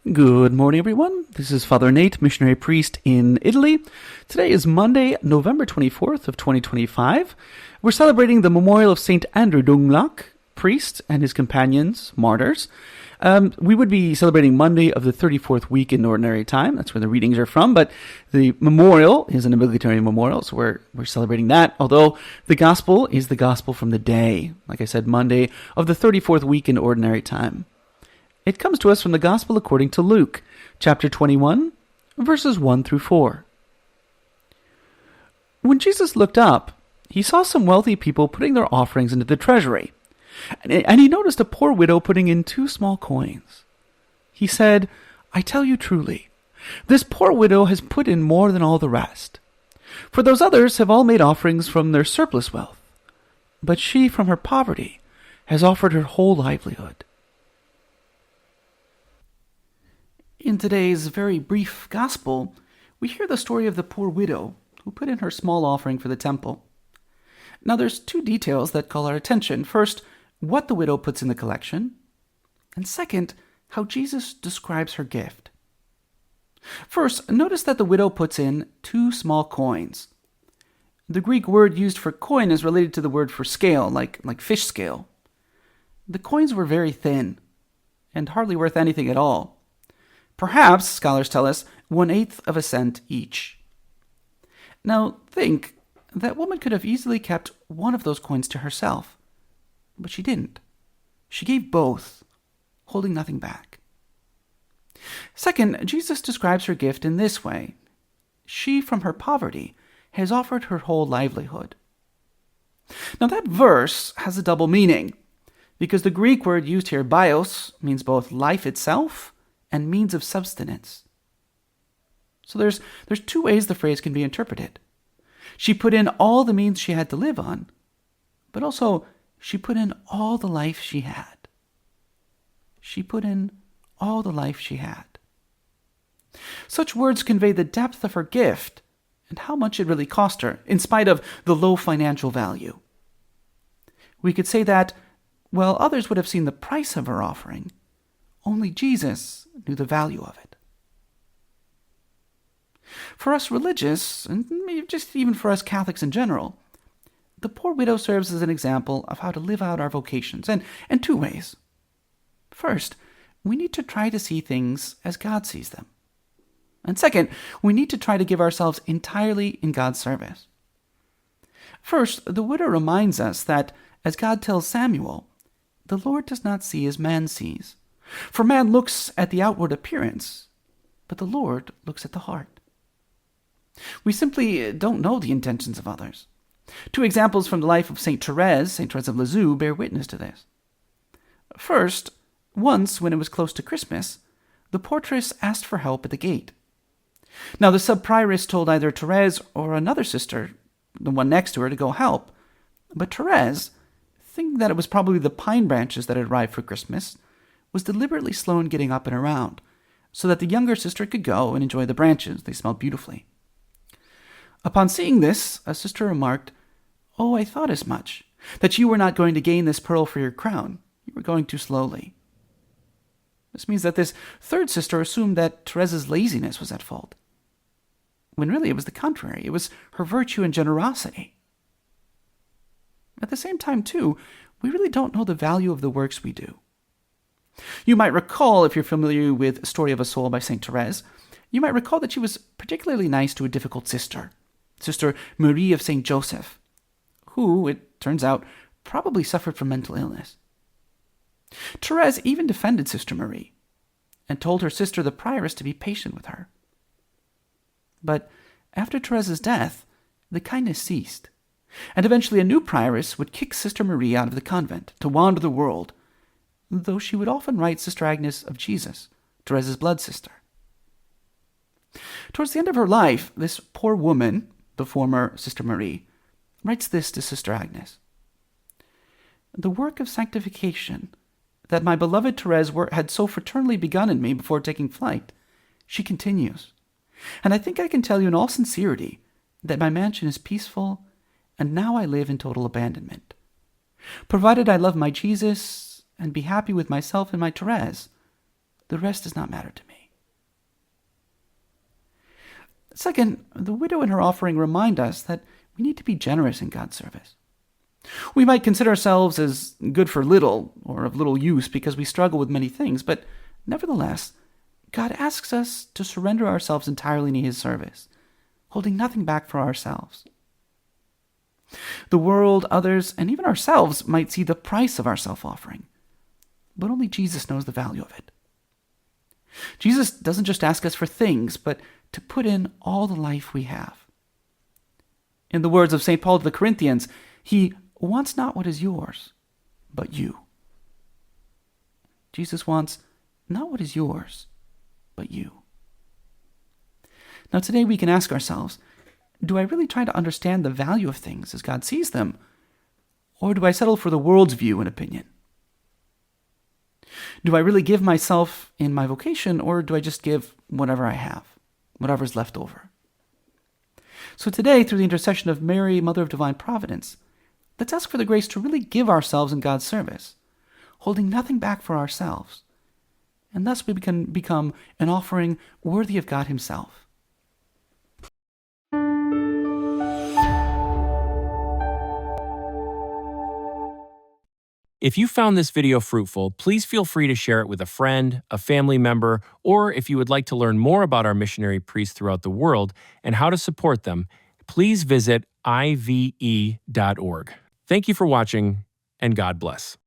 Good morning, everyone. This is Father Nate, missionary priest in Italy. Today is Monday, November 24th of 2025. We're celebrating the memorial of St. Andrew Dunglach, priest, and his companions, martyrs. We would be celebrating Monday of the 34th week in Ordinary Time. That's where the readings are from. But the memorial is an obligatory memorial, so we're celebrating that. Although the gospel is the gospel from the day. Like I said, Monday of the 34th week in Ordinary Time. It comes to us from the Gospel according to Luke, chapter 21, verses 1 through 4. When Jesus looked up, he saw some wealthy people putting their offerings into the treasury, and he noticed a poor widow putting in 2 small coins. He said, "I tell you truly, this poor widow has put in more than all the rest. For those others have all made offerings from their surplus wealth, but she from her poverty has offered her whole livelihood." In today's very brief gospel, we hear the story of the poor widow who put in her small offering for the temple. Now there's 2 details that call our attention. First, what the widow puts in the collection, and second, how Jesus describes her gift. First, notice that the widow puts in 2 small coins. The Greek word used for coin is related to the word for scale, like fish scale. The coins were very thin and hardly worth anything at all. Perhaps, scholars tell us, 1/8 of a cent each. Now think, that woman could have easily kept one of those coins to herself, but she didn't. She gave both, holding nothing back. Second, Jesus describes her gift in this way. She, from her poverty, has offered her whole livelihood. Now that verse has a double meaning, because the Greek word used here, bios, means both life itself and means of subsistence. So there's 2 ways the phrase can be interpreted. She put in all the means she had to live on, but also she put in all the life she had. She put in all the life she had. Such words convey the depth of her gift and how much it really cost her, in spite of the low financial value. We could say that, while others would have seen the price of her offering, only Jesus knew the value of it. For us religious, and just even for us Catholics in general, the poor widow serves as an example of how to live out our vocations, and in 2 ways. First, we need to try to see things as God sees them. And second, we need to try to give ourselves entirely in God's service. First, the widow reminds us that, as God tells Samuel, the Lord does not see as man sees. For man looks at the outward appearance, but the Lord looks at the heart. We simply don't know the intentions of others. 2 examples from the life of St. Therese of Lisieux, bear witness to this. First, once when it was close to Christmas, the portress asked for help at the gate. Now the sub-prioress told either Therese or another sister, the one next to her, to go help. But Therese, thinking that it was probably the pine branches that had arrived for Christmas, was deliberately slow in getting up and around, so that the younger sister could go and enjoy the branches. They smelled beautifully. Upon seeing this, a sister remarked, "Oh, I thought as much, that you were not going to gain this pearl for your crown. You were going too slowly." This means that this third sister assumed that Therese's laziness was at fault, when really it was the contrary. It was her virtue and generosity. At the same time, too, we really don't know the value of the works we do. You might recall, if you're familiar with Story of a Soul by St. Therese, you might recall that she was particularly nice to a difficult sister, Sister Marie of St. Joseph, who, it turns out, probably suffered from mental illness. Therese even defended Sister Marie and told her sister, the prioress, to be patient with her. But after Therese's death, the kindness ceased, and eventually a new prioress would kick Sister Marie out of the convent to wander the world, though she would often write Sister Agnes of Jesus, Therese's blood sister. Towards the end of her life, this poor woman, the former Sister Marie, writes this to Sister Agnes. "The work of sanctification that my beloved Therese had so fraternally begun in me before taking flight, she continues. And I think I can tell you in all sincerity that my mansion is peaceful, and now I live in total abandonment. Provided I love my Jesus and be happy with myself and my Therese, The rest does not matter to me. Second, the widow and her offering remind us that we need to be generous in God's service. We might consider ourselves as good for little or of little use because we struggle with many things, but nevertheless, God asks us to surrender ourselves entirely in His service, holding nothing back for ourselves. The world, others, and even ourselves might see the price of our self-offering, but only Jesus knows the value of it. Jesus doesn't just ask us for things, but to put in all the life we have. In the words of St. Paul to the Corinthians, He wants not what is yours, but you. Jesus wants not what is yours, but you. Now today we can ask ourselves, do I really try to understand the value of things as God sees them, or do I settle for the world's view and opinion? Do I really give myself in my vocation, or do I just give whatever I have, whatever's left over? So today, through the intercession of Mary, Mother of Divine Providence, let's ask for the grace to really give ourselves in God's service, holding nothing back for ourselves, and thus we can become an offering worthy of God Himself. If you found this video fruitful, please feel free to share it with a friend, a family member, or if you would like to learn more about our missionary priests throughout the world and how to support them, please visit IVE.org. Thank you for watching, and God bless.